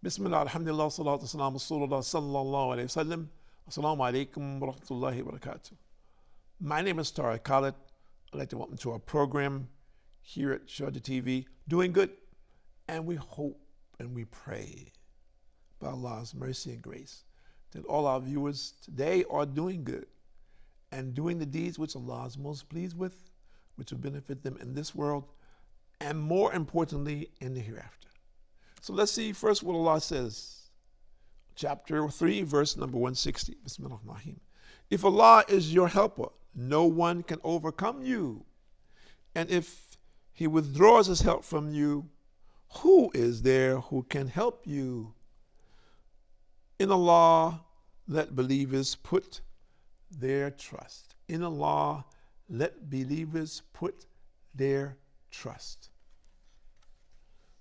Bismillah, alhamdulillah, salatu wassalamu rasulullah sallallahu alayhi wa sallam. Assalamu alaikum wa rahmatullahi wa barakatuh. My name is Tariq Khalid. I'd like to welcome to our program here at Sharjah TV, Doing Good. And we hope and we pray by Allah's mercy and grace that all our viewers today are doing good and doing the deeds which Allah is most pleased with, which will benefit them in this world and more importantly in the hereafter. So let's see first what Allah says. Chapter 3, verse number 160. Bismillahirrahmanirrahim. If Allah is your helper, no one can overcome you. And if He withdraws His help from you, who is there who can help you? In Allah, let believers put their trust. In Allah, let believers put their trust.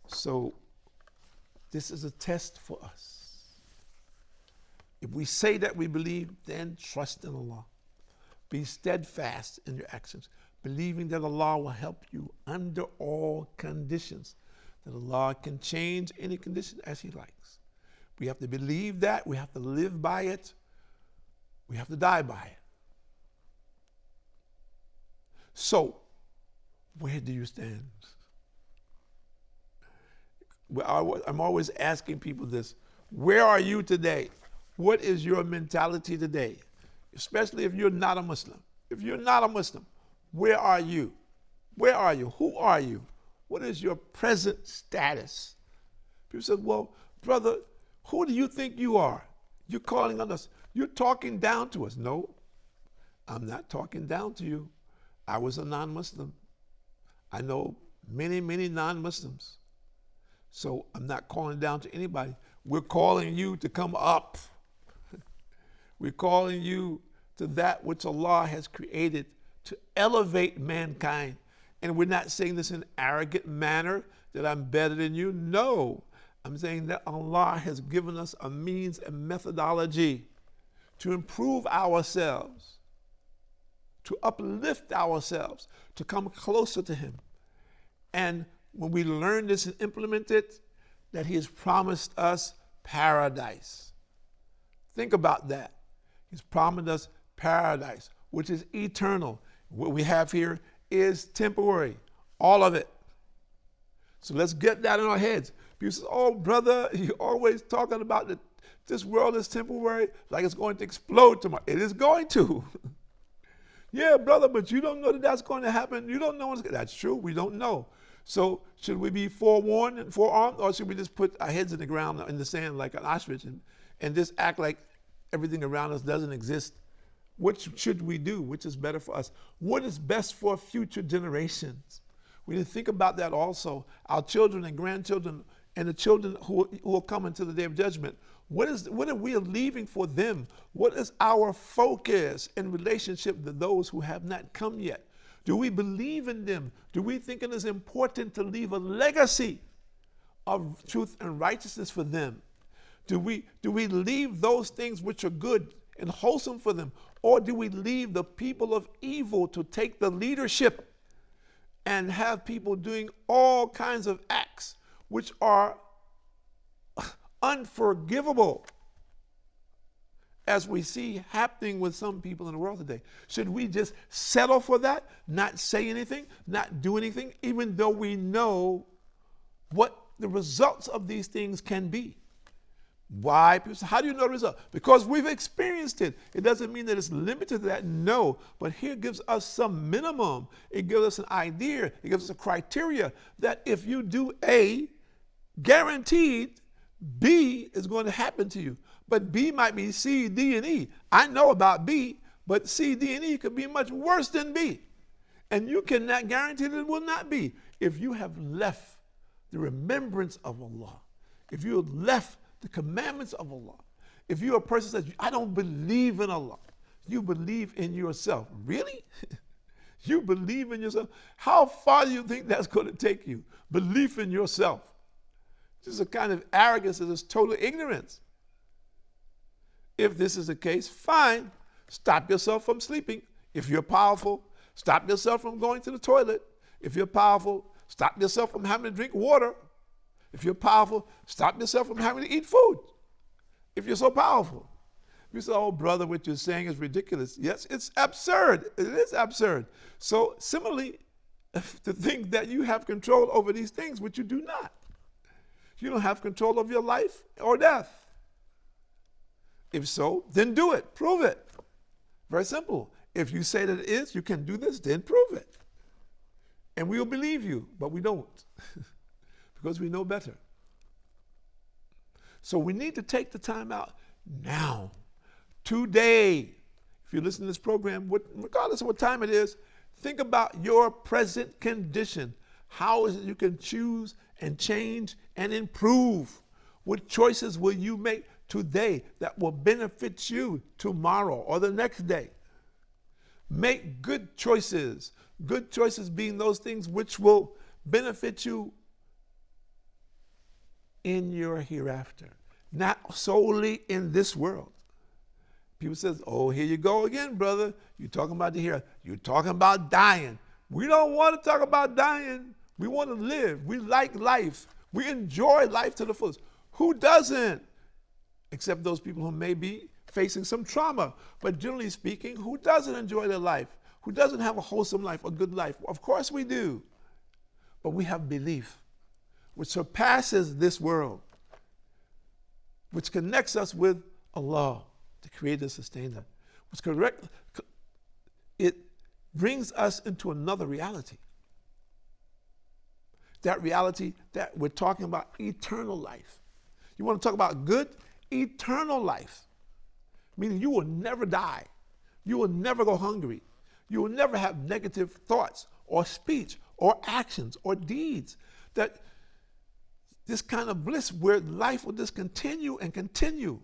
So, this is a test for us. If we say that we believe, then trust in Allah. Be steadfast in your actions, believing that Allah will help you under all conditions, that Allah can change any condition as He likes. We have to believe that. We have to live by it. We have to die by it. So, where do you stand? I'm always asking people this. Where are you today? What is your mentality today? Especially if you're not a Muslim. If you're not a Muslim, where are you? Where are you? Who are you? What is your present status? People say, well, brother, who do you think you are? You're calling on us. You're talking down to us. No, I'm not talking down to you. I was a non-Muslim. I know many, many non-Muslims. So I'm not calling down to anybody. We're calling you to come up. We're calling you to that which Allah has created to elevate mankind. And we're not saying this in an arrogant manner that I'm better than you. No, I'm saying that Allah has given us a means and methodology to improve ourselves, to uplift ourselves, to come closer to Him. And when we learn this and implement it, that He has promised us paradise. Think about that. He's promised us paradise, which is eternal. What we have here is temporary, all of it. So let's get that in our heads. People say, oh, brother, you're always talking about that this world is temporary, like it's going to explode tomorrow. It is going to. Yeah, brother, but you don't know that that's going to happen. You don't know. That's true. We don't know. So should we be forewarned and forearmed, or should we just put our heads in the ground, in the sand like an ostrich, and just act like everything around us doesn't exist? What should we do? Which is better for us? What is best for future generations? We need to think about that also. Our children and grandchildren and the children who will come into the day of judgment. What are we leaving for them? What is our focus in relationship to those who have not come yet? Do we believe in them? Do we think it is important to leave a legacy of truth and righteousness for them? Do we leave those things which are good and wholesome for them? Or do we leave the people of evil to take the leadership and have people doing all kinds of acts which are unforgivable, as we see happening with some people in the world today? Should we just settle for that, not say anything, not do anything, even though we know what the results of these things can be? Why? People say, how do you know the result? Because we've experienced it. It doesn't mean that it's limited to that, no. But here gives us some minimum. It gives us an idea. It gives us a criteria that if you do A, guaranteed B is going to happen to you. But B might be C, D, and E. I know about B, but C, D, and E could be much worse than B. And you cannot guarantee that it will not be. If you have left the remembrance of Allah, if you have left the commandments of Allah, if you're a person that says, I don't believe in Allah, you believe in yourself. Really? You believe in yourself? How far do you think that's going to take you? Belief in yourself. This is a kind of arrogance that is total ignorance. If this is the case, fine. Stop yourself from sleeping. If you're powerful, stop yourself from going to the toilet. If you're powerful, stop yourself from having to drink water. If you're powerful, stop yourself from having to eat food. If you're so powerful. You say, oh, brother, what you're saying is ridiculous. Yes, it's absurd. It is absurd. So similarly, to think that you have control over these things, which you do not. You don't have control of your life or death. If so, then do it. Prove it. Very simple. If you say that it is, you can do this, then prove it. And we will believe you, but we don't. Because we know better. So we need to take the time out now. Today, if you listen to this program, regardless of what time it is, think about your present condition. How is it you can choose and change and improve? What choices will you make today that will benefit you tomorrow or the next day? Make good choices. Good choices being those things which will benefit you in your hereafter, not solely in this world. People says, oh, here you go again, brother. You're talking about the hereafter. You're talking about dying. We don't want to talk about dying. We want to live. We like life. We enjoy life to the fullest. Who doesn't? Except those people who may be facing some trauma. But generally speaking, who doesn't enjoy their life? Who doesn't have a wholesome life, a good life? Of course we do. But we have belief, which surpasses this world, which connects us with Allah, the creator, sustainer. Which it brings us into another reality. That reality that we're talking about, eternal life. You want to talk about good? Eternal life. Meaning you will never die. You will never go hungry. You will never have negative thoughts or speech or actions or deeds. That this kind of bliss where life will just continue and continue.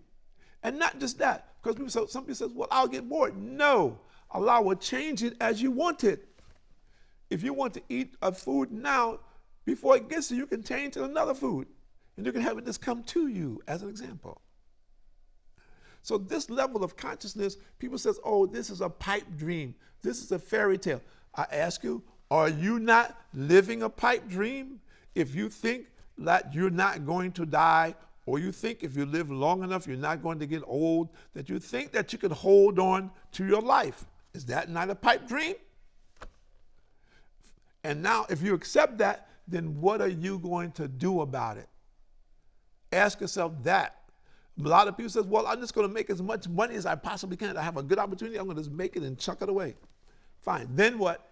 And not just that, because some people say, well, I'll get bored. No, Allah will change it as you want it. If you want to eat a food now, before it gets to you, you can change to another food. And you can have it just come to you, as an example. So this level of consciousness, people say, oh, this is a pipe dream. This is a fairy tale. I ask you, are you not living a pipe dream? If you think that you're not going to die, or you think if you live long enough, you're not going to get old, that you think that you can hold on to your life. Is that not a pipe dream? And now, if you accept that, then what are you going to do about it? Ask yourself that. A lot of people say, well, I'm just going to make as much money as I possibly can. I have a good opportunity. I'm going to just make it and chuck it away. Fine. Then what?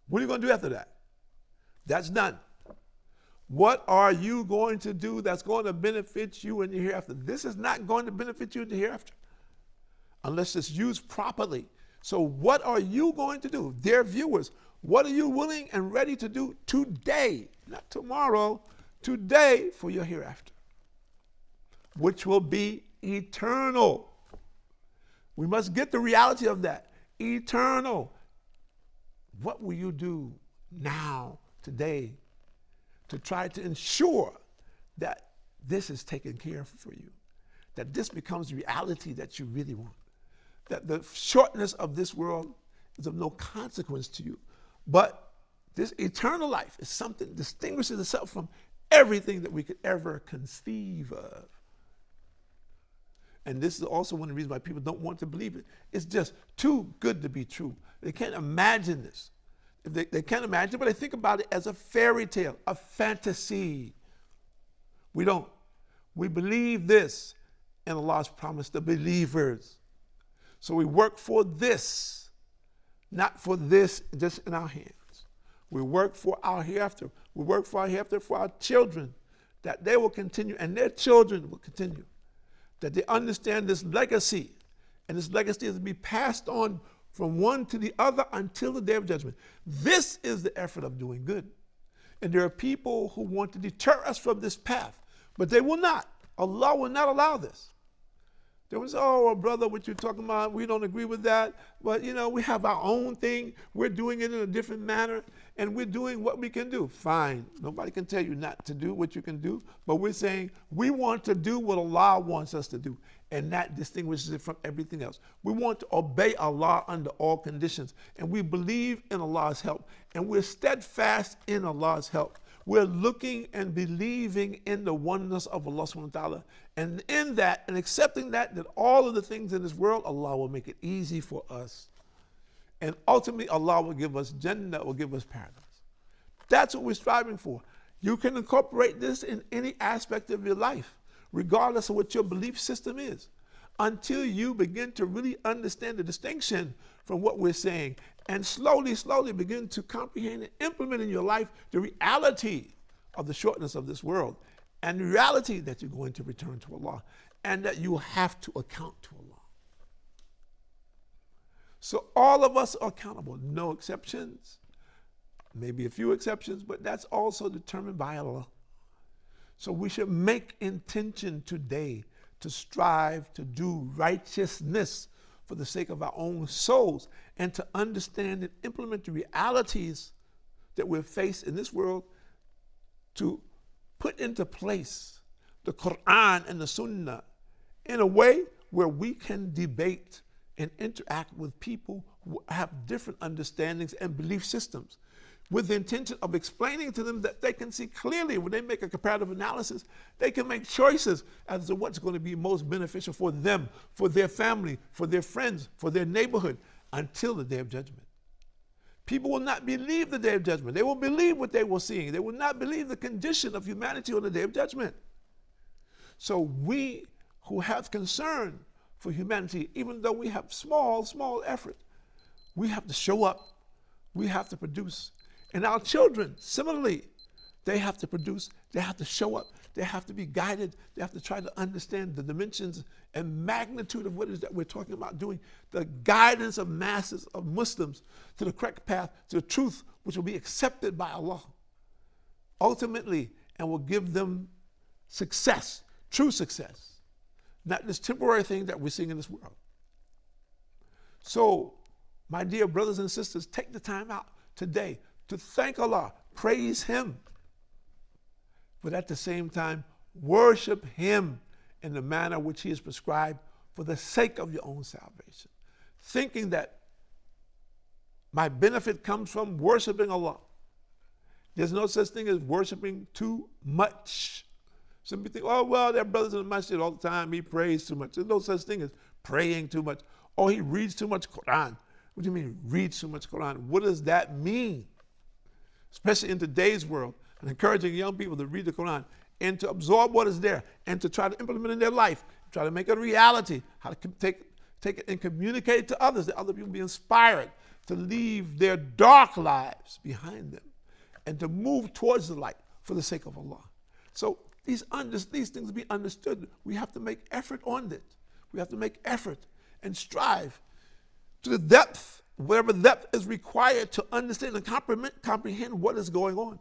What are you going to do after that? That's done. What are you going to do that's going to benefit you in the hereafter? This is not going to benefit you in the hereafter unless it's used properly. So what are you going to do? Dear viewers, what are you willing and ready to do today, not tomorrow, today for your hereafter, which will be eternal? We must get the reality of that. Eternal. What will you do now, today, to try to ensure that this is taken care of for you, that this becomes reality that you really want, that the shortness of this world is of no consequence to you, but this eternal life is something that distinguishes itself from everything that we could ever conceive of. And this is also one of the reasons why people don't want to believe it. It's just too good to be true. They can't imagine this. They can't imagine it, but they think about it as a fairy tale, a fantasy. We don't. We believe this, and Allah's promised the believers. So we work for this, not for this just in our hands. We work for our hereafter. We work for our hereafter for our children, that they will continue, and their children will continue, that they understand this legacy, and this legacy is to be passed on from one to the other until the day of judgment. This is the effort of doing good. And there are people who want to deter us from this path, but they will not. Allah will not allow this. They will say, oh, well, brother, what you're talking about, we don't agree with that. But, we have our own thing. We're doing it in a different manner, and we're doing what we can do. Fine. Nobody can tell you not to do what you can do, but we're saying we want to do what Allah wants us to do, and that distinguishes it from everything else. We want to obey Allah under all conditions, and we believe in Allah's help, and we're steadfast in Allah's help. We're looking and believing in the oneness of Allah subhanahu wa ta'ala. And in that, and accepting that all of the things in this world, Allah will make it easy for us. And ultimately, Allah will give us Jannah, will give us paradise. That's what we're striving for. You can incorporate this in any aspect of your life, regardless of what your belief system is, until you begin to really understand the distinction from what we're saying and slowly, slowly begin to comprehend and implement in your life the reality of the shortness of this world and the reality that you're going to return to Allah and that you have to account to Allah. So all of us are accountable, no exceptions, maybe a few exceptions, but that's also determined by Allah. So we should make intention today to strive to do righteousness for the sake of our own souls and to understand and implement the realities that we're faced in this world, to put into place the Quran and the Sunnah in a way where we can debate and interact with people who have different understandings and belief systems, with the intention of explaining to them that they can see clearly when they make a comparative analysis, they can make choices as to what's going to be most beneficial for them, for their family, for their friends, for their neighborhood, until the Day of Judgment. People will not believe the Day of Judgment. They will believe what they were seeing. They will not believe the condition of humanity on the Day of Judgment. So we who have concern for humanity, even though we have small effort, we have to show up. We have to produce. And our children, similarly, they have to produce, they have to show up, they have to be guided, they have to try to understand the dimensions and magnitude of what it is that we're talking about doing, the guidance of masses of Muslims to the correct path, to the truth, which will be accepted by Allah, ultimately, and will give them success, true success, not this temporary thing that we're seeing in this world. So, my dear brothers and sisters, take the time out today to thank Allah, praise Him, but at the same time, worship Him in the manner which He has prescribed for the sake of your own salvation, thinking that my benefit comes from worshiping Allah. There's no such thing as worshiping too much. Some people think, oh, well, they're brothers in the masjid all the time, he prays too much. There's no such thing as praying too much. Oh, he reads too much Quran. What do you mean, read too much Quran? What does that mean? Especially in today's world, and encouraging young people to read the Quran and to absorb what is there and to try to implement it in their life, try to make it a reality, how to take it and communicate it to others, that other people be inspired to leave their dark lives behind them and to move towards the light for the sake of Allah. So these things be understood. We have to make effort on it. We have to make effort and strive to the depth, whatever depth is required to understand and comprehend what is going on.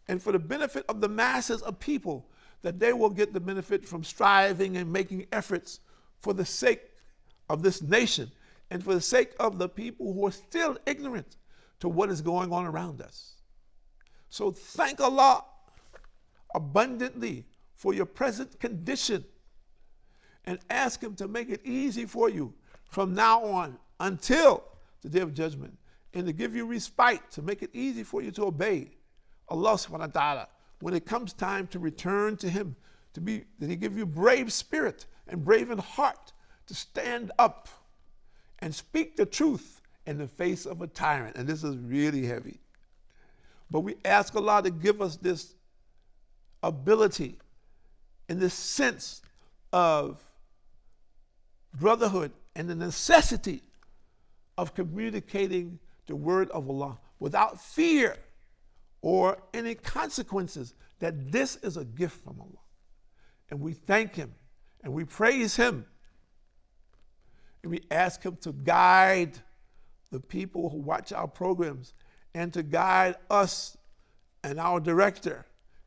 And for the benefit of the masses of people, that they will get the benefit from striving and making efforts for the sake of this nation and for the sake of the people who are still ignorant to what is going on around us. So thank Allah abundantly for your present condition and ask Him to make it easy for you from now on until the Day of Judgment, and to give you respite, to make it easy for you to obey Allah subhanahu wa ta'ala when it comes time to return to Him, that He give you brave spirit and brave in heart to stand up and speak the truth in the face of a tyrant. And this is really heavy. But we ask Allah to give us this ability and this sense of brotherhood and the necessity of communicating the word of Allah without fear or any consequences, that this is a gift from Allah. And we thank Him and we praise Him. And we ask Him to guide the people who watch our programs and to guide us and our director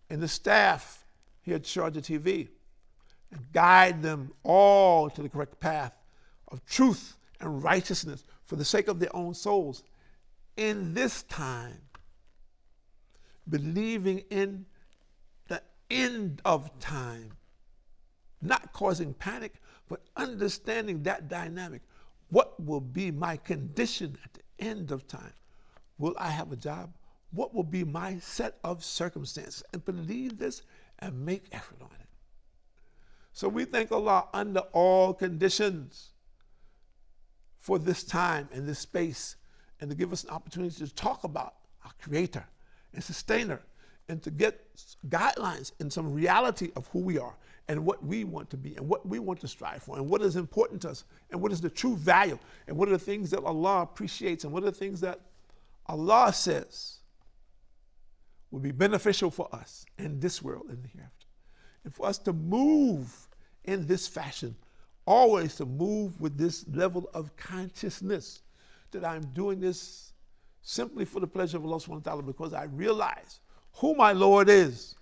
and the staff here at Sharjah TV, and guide them all to the correct path of truth and righteousness for the sake of their own souls in this time, believing in the end of time, not causing panic, but understanding that dynamic. What will be my condition at the end of time? Will I have a job? what will be my set of circumstances, and believe this and make effort on it. So we thank Allah under all conditions for this time and this space, and to give us an opportunity to talk about our Creator and Sustainer, and to get guidelines and some reality of who we are and what we want to be and what we want to strive for and what is important to us and what is the true value and what are the things that Allah appreciates and what are the things that Allah says will be beneficial for us in this world and the hereafter. And for us to move in this fashion, always to move with this level of consciousness that I'm doing this simply for the pleasure of Allah subhanahu wa ta'ala, because I realize who my Lord is.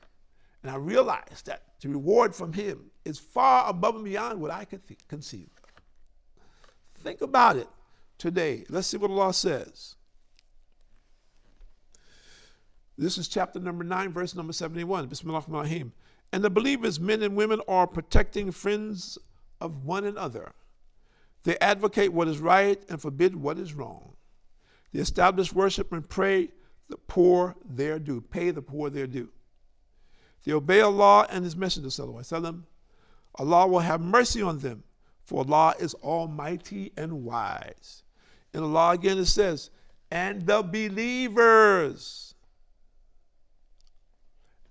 And I realize that the reward from Him is far above and beyond what I could conceive. Think about it today. Let's see what Allah says. This is chapter number 9, verse number 71. Bismillahirrahmanirrahim. And the believers, men and women, are protecting friends of one another. They advocate what is right and forbid what is wrong. They establish worship and pray the poor their due. Pay the poor their due. They obey Allah and His Messenger sallallahu alaihi wasallam. Allah will have mercy on them, for Allah is almighty and wise. In Allah again it says, and the believers.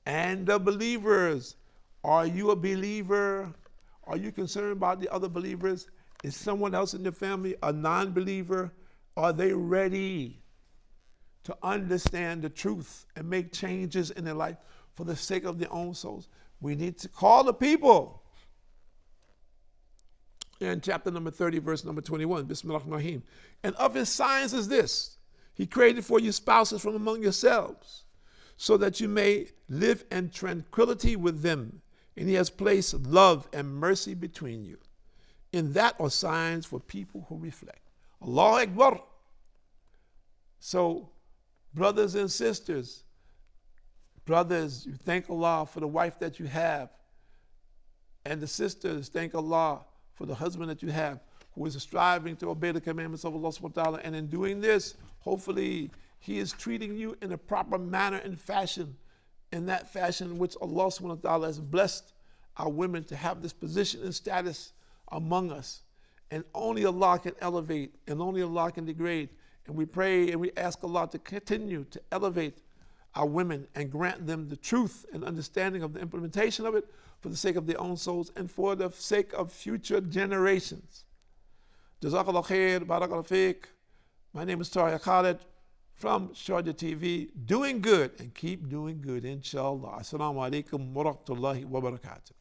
And the believers. Are you a believer? Are you concerned about the other believers? Is someone else in your family a non-believer? Are they ready to understand the truth and make changes in their life for the sake of their own souls? We need to call the people. In chapter number 30, verse number 21, Bismillahirrahmanirrahim. And of His signs is this: He created for you spouses from among yourselves, so that you may live in tranquility with them. And He has placed love and mercy between you. In that are signs for people who reflect. Allahu Akbar. So, brothers and sisters, brothers, you thank Allah for the wife that you have. And the sisters, thank Allah for the husband that you have, who is striving to obey the commandments of Allah subhanahu wa ta'ala. And in doing this, hopefully, he is treating you in a proper manner and fashion, in that fashion in which Allah subhanahu wa ta'ala has blessed our women to have this position and status among us. And only Allah can elevate, and only Allah can degrade. And we pray and we ask Allah to continue to elevate our women and grant them the truth and understanding of the implementation of it for the sake of their own souls and for the sake of future generations. Jazakallah khair, barakallah fiqh. My name is Sharjah Khalid from Sharjah TV, doing good and keep doing good, inshallah. Assalamu alaikum wa rahmatullahi wa barakatuh.